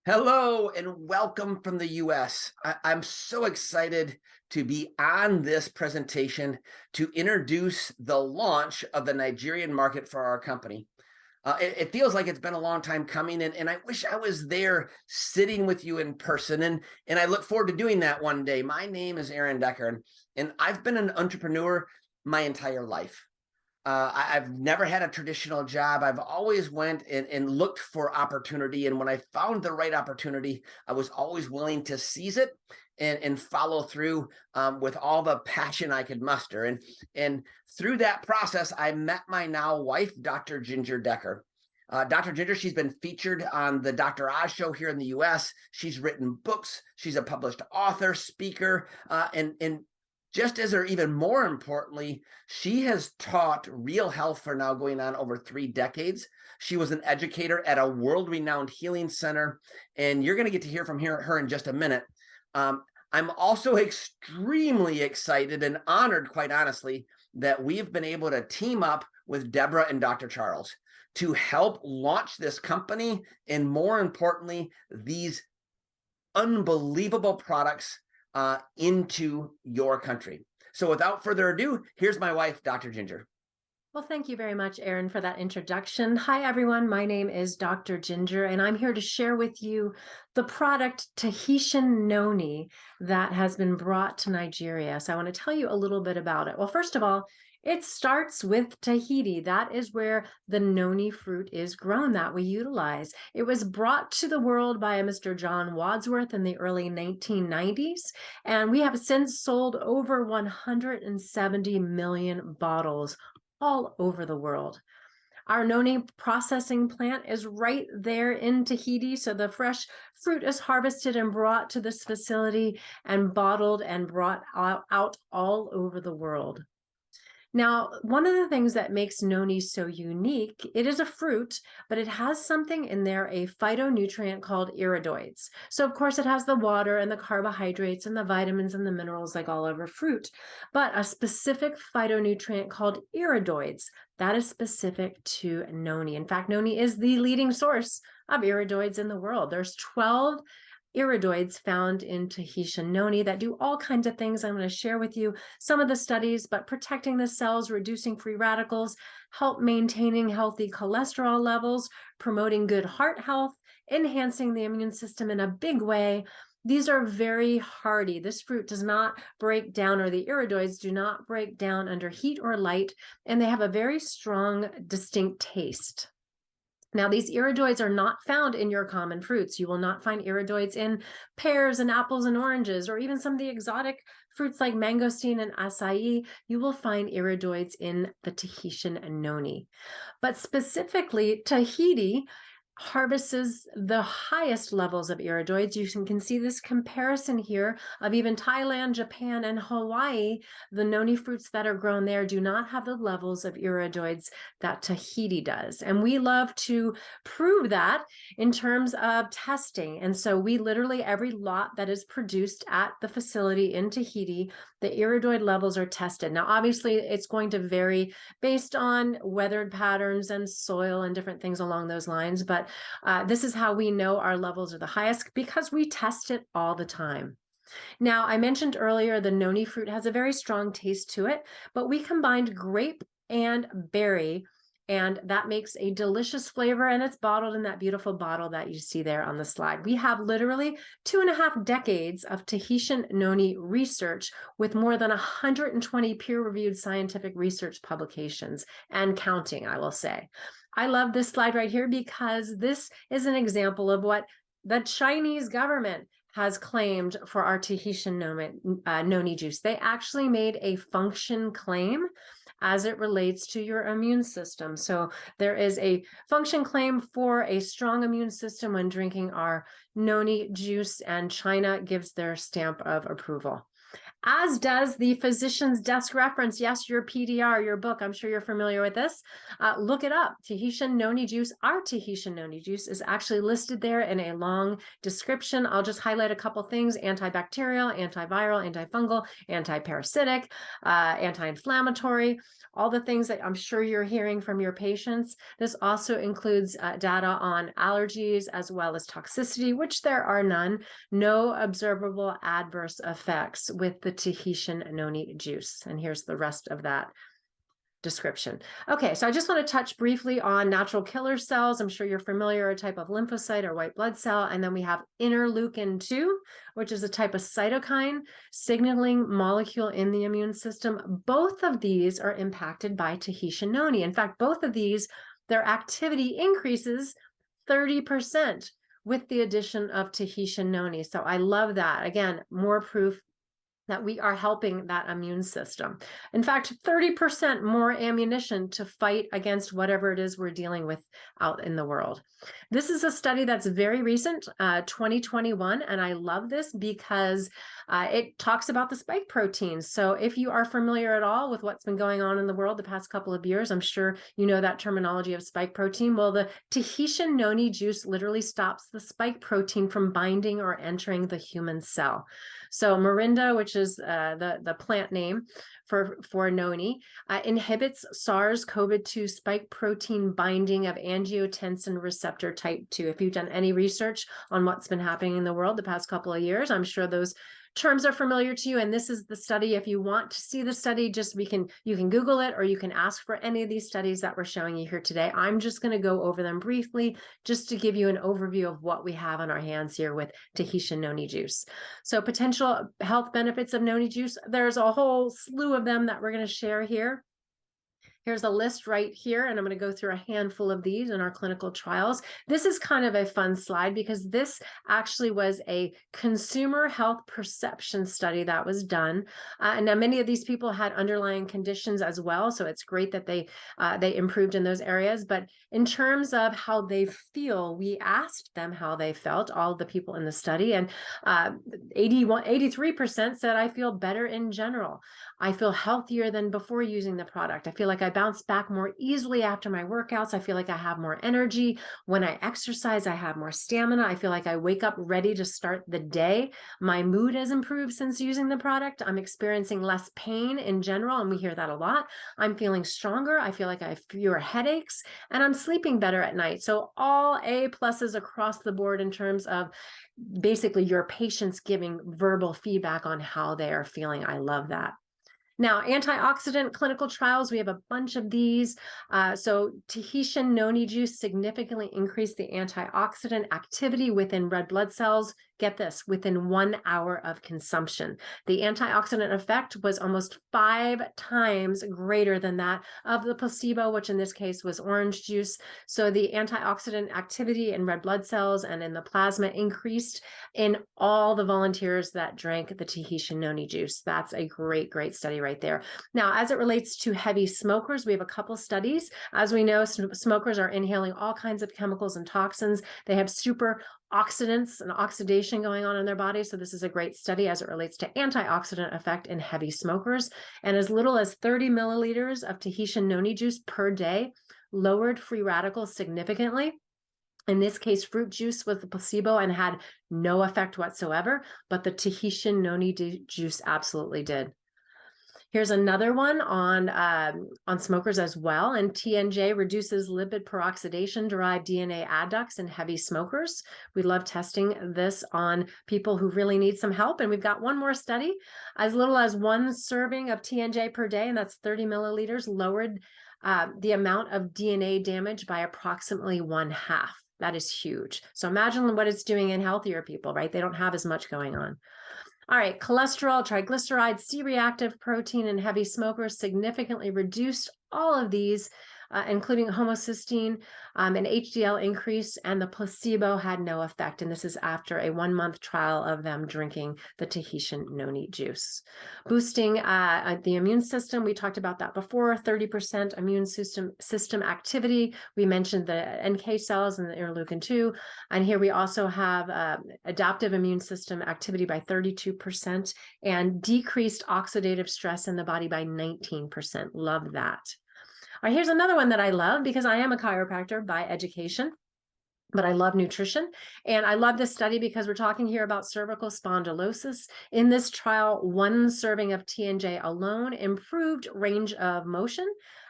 Hello and welcome from the US. I'm so excited to be on this presentation to introduce the launch of the Nigerian market for our company. It feels like it's been a long time coming, and I wish I was there sitting with you in person, and I look forward to doing that one day. My name is Aaron Decker, and I've been an entrepreneur my entire life. I've never had a traditional job. I've always went and looked for opportunity. And when I found the right opportunity, I was always willing to seize it and follow through with all the passion I could muster. And through that process, I met my now wife, Dr. Ginger Decker. Dr. Ginger, she's been featured on the Dr. Oz show here in the US. She's written books. She's a published author, speaker, and just as, or even more importantly, she has taught real health for now going on over 3 decades. She was an educator at a world-renowned healing center, and you're going to get to hear from her in just a minute. I'm also extremely excited and honored, quite honestly, that we've been able to team up with Deborah and Dr. Charles to help launch this company, and more importantly, these unbelievable products into your country. So without further ado, here's my wife, Dr. Ginger. Well, thank you very much, Aaron, for that introduction. Hi, everyone. My name is Dr. Ginger, and I'm here to share with you the product Tahitian noni that has been brought to Nigeria. So I want to tell you a little bit about it. Well, first of all, it starts with Tahiti. That is where the noni fruit is grown that we utilize. It was brought to the world by a Mr. John Wadsworth in the early 1990s, and we have since sold over 170 million bottles all over the world. Our noni processing plant is right there in Tahiti. So the fresh fruit is harvested and brought to this facility and bottled and brought out all over the world. Now, one of the things that makes noni so unique, it is a fruit, but it has something in there, a phytonutrient called iridoids. So of course it has the water and the carbohydrates and the vitamins and the minerals like all over fruit, but a specific phytonutrient called iridoids, that is specific to noni. In fact, noni is the leading source of iridoids in the world. There's 12 iridoids found in Tahitian noni that do all kinds of things. I'm going to share with you some of the studies, but protecting the cells, reducing free radicals, help maintaining healthy cholesterol levels, promoting good heart health, enhancing the immune system in a big way. These are very hardy. This fruit does not break down, or the iridoids do not break down under heat or light, and they have a very strong, distinct taste. Now, these iridoids are not found in your common fruits. You will not find iridoids in pears and apples and oranges, or even some of the exotic fruits like mangosteen and acai. You will find iridoids in the Tahitian noni. But specifically, Tahiti harvests the highest levels of iridoids. You can see this comparison here of even Thailand, Japan, and Hawaii. The noni fruits that are grown there do not have the levels of iridoids that Tahiti does. And we love to prove that in terms of testing. And so we literally, every lot that is produced at the facility in Tahiti, the iridoid levels are tested. Now, obviously, it's going to vary based on weathered patterns and soil and different things along those lines. But this is how we know our levels are the highest, because we test it all the time. Now, I mentioned earlier the noni fruit has a very strong taste to it, but we combined grape and berry, and that makes a delicious flavor, and it's bottled in that beautiful bottle that you see there on the slide. We have literally 2.5 decades of Tahitian noni research with more than 120 peer-reviewed scientific research publications, and counting, I will say. I love this slide right here because this is an example of what the Chinese government has claimed for our Tahitian noni juice. They actually made a function claim as it relates to your immune system. So there is a function claim for a strong immune system when drinking our noni juice, and China gives their stamp of approval. as does the physician's desk reference. Yes, your PDR, your book. I'm sure you're familiar with this. Look it up. Tahitian noni juice. Our Tahitian noni juice is actually listed there in a long description. I'll just highlight a couple things: antibacterial, antiviral, antifungal, antiparasitic, anti-inflammatory, all the things that I'm sure you're hearing from your patients. This also includes data on allergies as well as toxicity, which there are none. No observable adverse effects with the Tahitian noni juice. And here's the rest of that description. Okay, so I just want to touch briefly on natural killer cells. I'm sure you're familiar, a type of lymphocyte or white blood cell. And then we have interleukin-2, which is a type of cytokine signaling molecule in the immune system. Both of these are impacted by Tahitian noni. In fact, both of these, their activity increases 30% with the addition of Tahitian noni. So I love that. Again, more proof that we are helping that immune system. In fact, 30% more ammunition to fight against whatever it is we're dealing with out in the world. This is a study that's very recent, 2021, and I love this because it talks about the spike proteins. So if you are familiar at all with what's been going on in the world the past couple of years, I'm sure you know that terminology of spike protein. Well, the Tahitian noni juice literally stops the spike protein from binding or entering the human cell. So Morinda, which is the plant name for noni, inhibits SARS-CoV-2 spike protein binding of angiotensin receptor type 2. If you've done any research on what's been happening in the world the past couple of years, I'm sure those terms are familiar to you. And this is the study. If you want to see the study, you can Google it, or you can ask for any of these studies that we're showing you here today. I'm just going to go over them briefly just to give you an overview of what we have on our hands here with Tahitian noni juice. So potential health benefits of noni juice, there's a whole slew of them that we're going to share here. Here's a list right here, and I'm going to go through a handful of these in our clinical trials. This is kind of a fun slide because this actually was a consumer health perception study that was done. And now many of these people had underlying conditions as well, so it's great that they improved in those areas. But in terms of how they feel, we asked them how they felt, all of the people in the study, and 83% said, I feel better in general. I feel healthier than before using the product. I feel like I bounce back more easily after my workouts. I feel like I have more energy. When I exercise, I have more stamina. I feel like I wake up ready to start the day. My mood has improved since using the product. I'm experiencing less pain in general, and we hear that a lot. I'm feeling stronger. I feel like I have fewer headaches, and I'm sleeping better at night. So all A pluses across the board in terms of basically your patients giving verbal feedback on how they are feeling. I love that. Now, antioxidant clinical trials, we have a bunch of these. So Tahitian noni juice significantly increased the antioxidant activity within red blood cells. Get this, within 1 hour of consumption. The antioxidant effect was almost 5 times greater than that of the placebo, which in this case was orange juice. So the antioxidant activity in red blood cells and in the plasma increased in all the volunteers that drank the Tahitian noni juice. That's a great, great study right there. Now, as it relates to heavy smokers, we have a couple studies. As we know, smokers are inhaling all kinds of chemicals and toxins. They have super oxidants and oxidation going on in their body. So this is a great study as it relates to antioxidant effect in heavy smokers. And as little as 30 milliliters of Tahitian noni juice per day lowered free radicals significantly. In this case, fruit juice was the placebo and had no effect whatsoever, but the Tahitian noni juice absolutely did. Here's another one on smokers as well. And TNJ reduces lipid peroxidation-derived DNA adducts in heavy smokers. We love testing this on people who really need some help. And we've got one more study. As little as 1 serving of TNJ per day, and that's 30 milliliters, lowered the amount of DNA damage by approximately 1/2. That is huge. So imagine what it's doing in healthier people, right? They don't have as much going on. All right, cholesterol, triglycerides, C-reactive protein in heavy smokers significantly reduced all of these including homocysteine, an HDL increase, and the placebo had no effect. And this is after a 1 month trial of them drinking the Tahitian noni juice. Boosting the immune system, we talked about that before, 30% immune system activity. We mentioned the NK cells and the interleukin-2. And here we also have adaptive immune system activity by 32% and decreased oxidative stress in the body by 19%. Love that. All right, here's another one that I love because I am a chiropractor by education, but I love nutrition. And I love this study because we're talking here about cervical spondylosis. In this trial, 1 serving of TNJ alone improved range of motion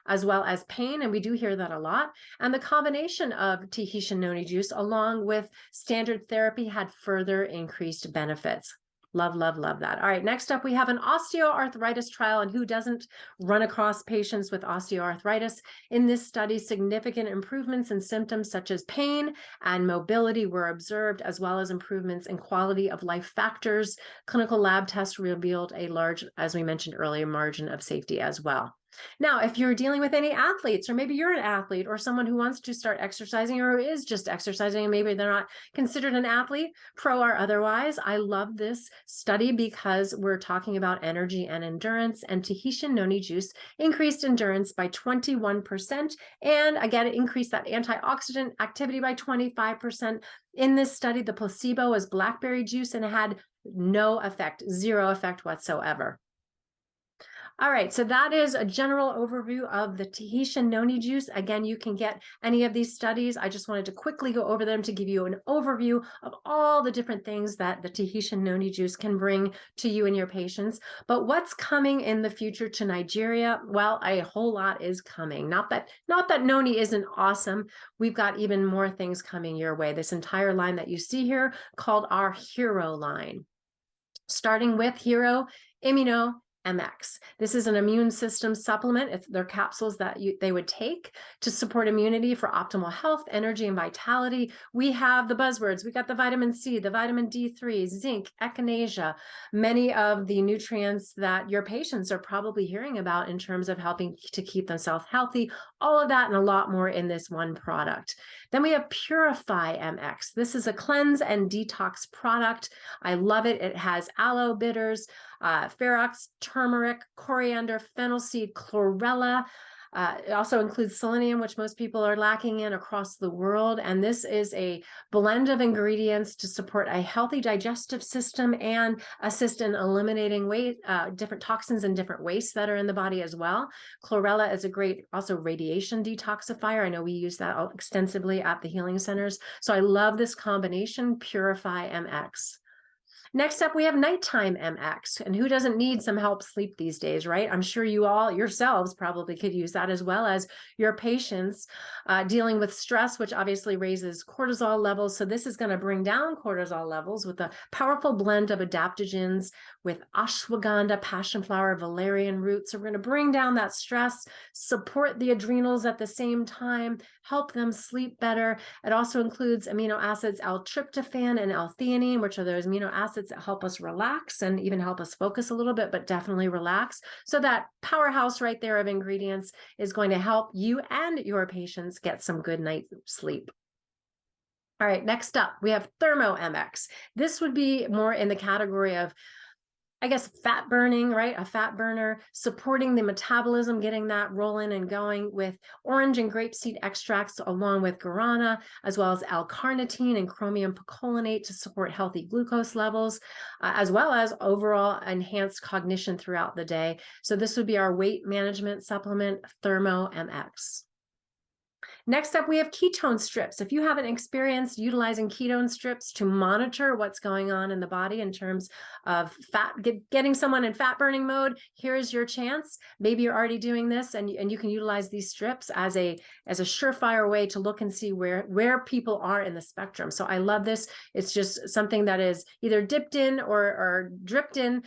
as well as pain. And we do hear that a lot. And the combination of Tahitian noni juice along with standard therapy had further increased benefits. Love, love, love that. All right, next up, we have an osteoarthritis trial. And who doesn't run across patients with osteoarthritis? In this study, significant improvements in symptoms such as pain and mobility were observed, as well as improvements in quality of life factors. Clinical lab tests revealed a large, as we mentioned earlier, margin of safety as well. Now, if you're dealing with any athletes, or maybe you're an athlete or someone who wants to start exercising or is just exercising, and maybe they're not considered an athlete, pro or otherwise, I love this study because we're talking about energy and endurance, and Tahitian noni juice increased endurance by 21%. And again, it increased that antioxidant activity by 25%. In this study, the placebo was blackberry juice and it had no effect, zero effect whatsoever. All right, so that is a general overview of the Tahitian noni juice. Again, you can get any of these studies. I just wanted to quickly go over them to give you an overview of all the different things that the Tahitian noni juice can bring to you and your patients. But what's coming in the future to Nigeria? Well, a whole lot is coming. Not that noni isn't awesome. We've got even more things coming your way. This entire line that you see here called our Hero line. Starting with Hero Immuno MX. This is an immune system supplement. They're capsules that they would take to support immunity for optimal health, energy, and vitality. We have the buzzwords. We got the vitamin C, the vitamin D3, zinc, echinacea, many of the nutrients that your patients are probably hearing about in terms of helping to keep themselves healthy. All of that and a lot more in this one product. Then we have Purify MX. This is a cleanse and detox product. I love it. It has aloe bitters, ferox, turmeric, coriander, fennel seed, chlorella. It also includes selenium, which most people are lacking in across the world. And this is a blend of ingredients to support a healthy digestive system and assist in eliminating different toxins and different wastes that are in the body as well. Chlorella is a great also radiation detoxifier. I know we use that extensively at the healing centers. So I love this combination, Purify MX. Next up, we have Nighttime MX. And who doesn't need some help sleep these days, right? I'm sure you all yourselves probably could use that, as well as your patients dealing with stress, which obviously raises cortisol levels. So this is going to bring down cortisol levels with a powerful blend of adaptogens with ashwagandha, passion flower, valerian root. So we're going to bring down that stress, support the adrenals at the same time, help them sleep better. It also includes amino acids L-tryptophan and L-theanine, which are those amino acids that help us relax and even help us focus a little bit, but definitely relax. So that powerhouse right there of ingredients is going to help you and your patients get some good night's sleep. All right, next up, we have Thermo MX. This would be more in the category of, I guess, fat burning, right? A fat burner, supporting the metabolism, getting that rolling and going with orange and grapeseed extracts, along with guarana, as well as L-carnitine and chromium picolinate to support healthy glucose levels, as well as overall enhanced cognition throughout the day. So this would be our weight management supplement, Thermo MX. Next up, we have ketone strips. If you haven't experienced utilizing ketone strips to monitor what's going on in the body in terms of fat, getting someone in fat burning mode, here's your chance. Maybe you're already doing this and you can utilize these strips as a surefire way to look and see where people are in the spectrum. So I love this. It's just something that is either dipped in or dripped in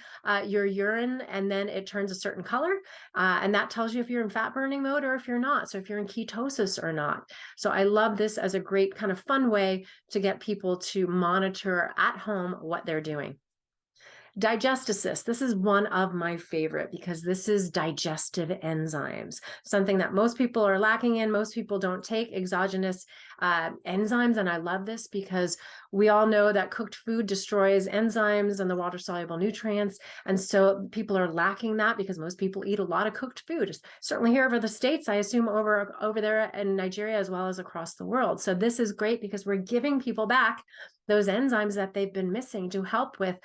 your urine, and then it turns a certain color. And that tells you if you're in fat burning mode or if you're not. So if you're in ketosis or not. So I love this as a great kind of fun way to get people to monitor at home what they're doing. Digest Assist. This is one of my favorite because this is digestive enzymes, something that most people are lacking in. Most people don't take exogenous enzymes. And I love this because we all know that cooked food destroys enzymes and the water soluble nutrients. And so people are lacking that because most people eat a lot of cooked food, certainly here over the States, I assume over there in Nigeria, as well as across the world. So this is great because we're giving people back those enzymes that they've been missing to help with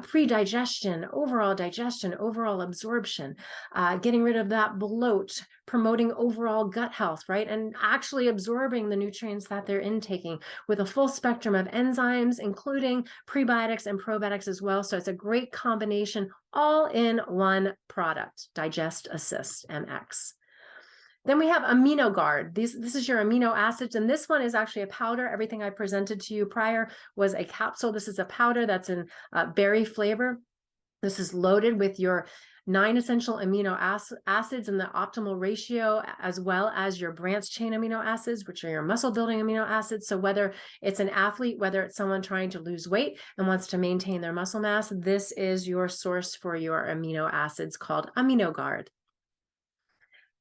pre-digestion, overall absorption, getting rid of that bloat, promoting overall gut health, right? And actually absorbing the nutrients that they're intaking with a full spectrum of enzymes, including prebiotics and probiotics as well. So it's a great combination, all in one product, Digest Assist MX. Then we have Amino Guard. This is your amino acids, and this one is actually a powder. Everything I presented to you prior was a capsule. This is a powder that's in berry flavor. This is loaded with your 9 essential amino acids in the optimal ratio, as well as your branched chain amino acids, which are your muscle building amino acids. So whether it's an athlete, whether it's someone trying to lose weight and wants to maintain their muscle mass, this is your source for your amino acids called Amino Guard.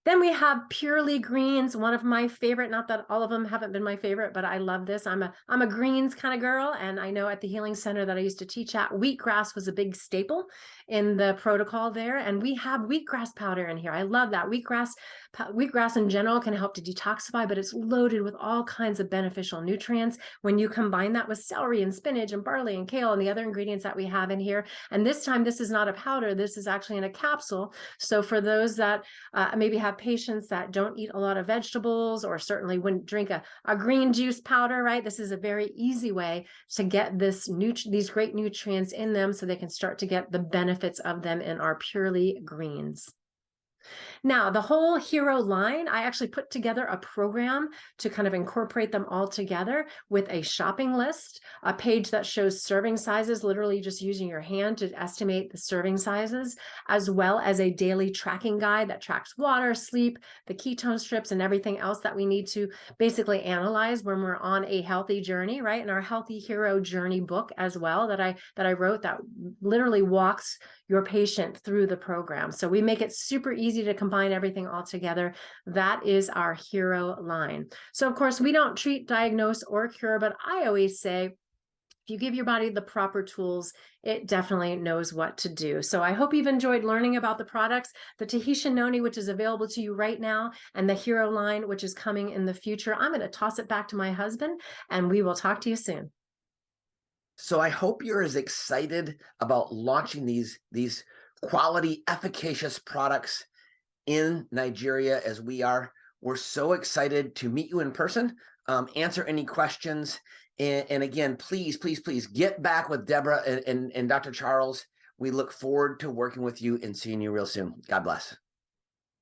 Then we have Purely Greens, one of my favorite, not that all of them haven't been my favorite, but I love this. I'm a greens kind of girl. And I know at the healing center that I used to teach at, wheatgrass was a big staple in the protocol there. And we have wheatgrass powder in here. I love that. Wheatgrass in general can help to detoxify, but it's loaded with all kinds of beneficial nutrients when you combine that with celery and spinach and barley and kale and the other ingredients that we have in here. And this time, this is not a powder. This is actually in a capsule. So for those that maybe have patients that don't eat a lot of vegetables or certainly wouldn't drink a green juice powder, right? This is a very easy way to get these great nutrients in them so they can start to get the benefits of them in our Purely Greens. Now, the whole hero line, I actually put together a program to kind of incorporate them all together with a shopping list, a page that shows serving sizes, literally just using your hand to estimate the serving sizes, as well as a daily tracking guide that tracks water, sleep, the ketone strips, and everything else that we need to basically analyze when we're on a healthy journey, right? And our Healthy Hero Journey book as well that I wrote that literally walks your patient through the program. So we make it super easy to combine everything all together. That is our hero line. So of course, we don't treat, diagnose, or cure, but I always say, if you give your body the proper tools, it definitely knows what to do. So I hope you've enjoyed learning about the products, the Tahitian Noni, which is available to you right now, and the Hero line, which is coming in the future. I'm going to toss it back to my husband, and we will talk to you soon. So I hope you're as excited about launching these quality, efficacious products in Nigeria as we are. We're so excited to meet you in person, answer any questions. And again, please get back with Deborah and Dr. Charles. We look forward to working with you and seeing you real soon. God bless.